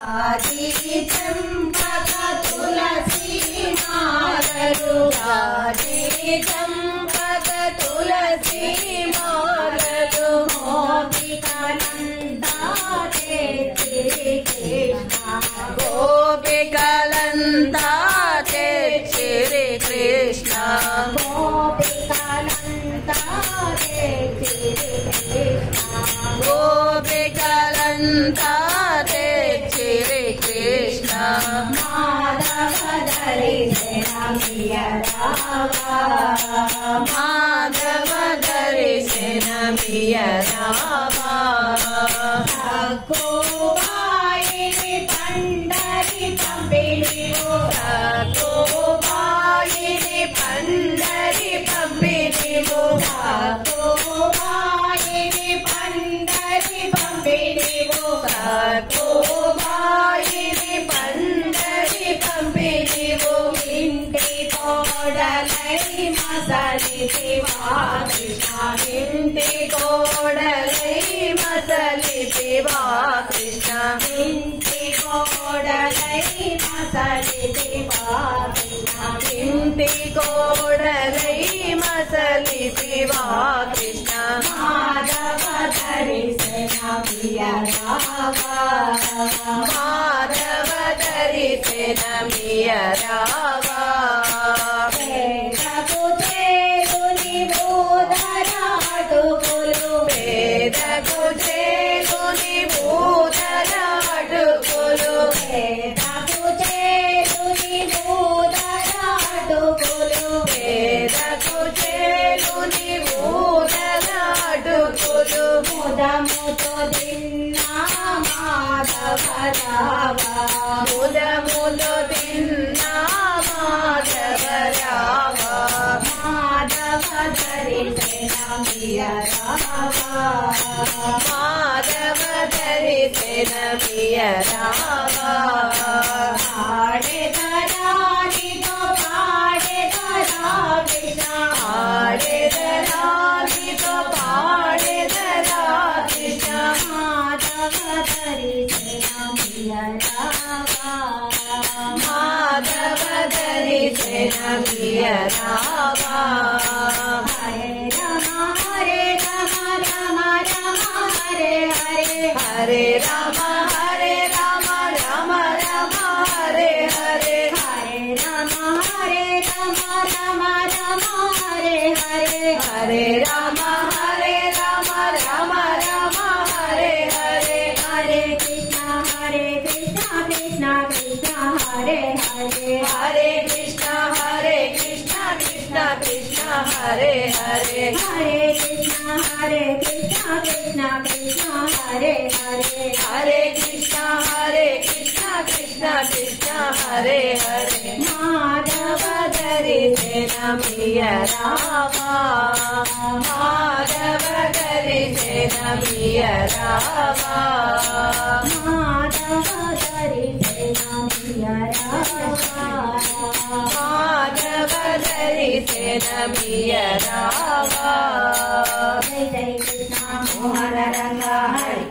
आदि चंपक तुलसी मालरु आदि चंपक तुलसी मालरु गोपिका नंदा ते श्री कृष्ण गोपिका नंदा ते श्री कृष्ण गोपिका नंदा ते श्री कृष्ण गोपिका नंदा माधव दर्शन मिया रावा माधव दर्शन मिया रावा सखोबाई पंडरी पंपिनी वो सखोबाई पंडरी पंपिनी वो सखोबाई पंडरी पंपिनी वो सखोबाई पंडरी पंपिनी वो इंटी कोडलै मसली शिवा कृष्ण इंटी कोडलै मसली शिवा कृष्ण इंटी कोडलै मसली शिवा कृष्ण इंटी कोडलै मसली शिवा कृष्ण माधव दर्शन मिया रावा माधव दर्शन मिया रावा वेद कुजे गुनि भूधराडुकुलु वेद कुजे गुनि भूधराडुकुलु वेद कुजे गुनि भूधराडुकुलु मुद मुद दिन्ना माधव रावा मुद मुद दिन्ना माधव रावा माधव दर्शन मिया रावा माधव दर्शन मिया रावा हाड़े धरानी तो पाड़े धरा कृष्ण हाड़े धरानी तो पाड़े धरा कृष्ण माधव दर्शन मिया रावा माधव दर्शन मिया रावा हरे राम राम राम हरे हरे हरे राम राम राम हरे हरे हरे राम राम राम हरे हरे हरे राम राम राम हरे हरे हरे कृष्ण कृष्ण कृष्ण हरे हरे हरे कृष्ण कृष्ण कृष्ण हरे हरे हरे कृष्ण कृष्ण कृष्ण हरे हरे हरे कृष्ण कृष्ण कृष्ण हरे हरे माधव दर्शन मिया रावा माधव दर्शन मिया रावा माधव दर्शन मिया रावा माधव दर्शन मिया रावा जय जय कृष्ण मोहन रंग हरि।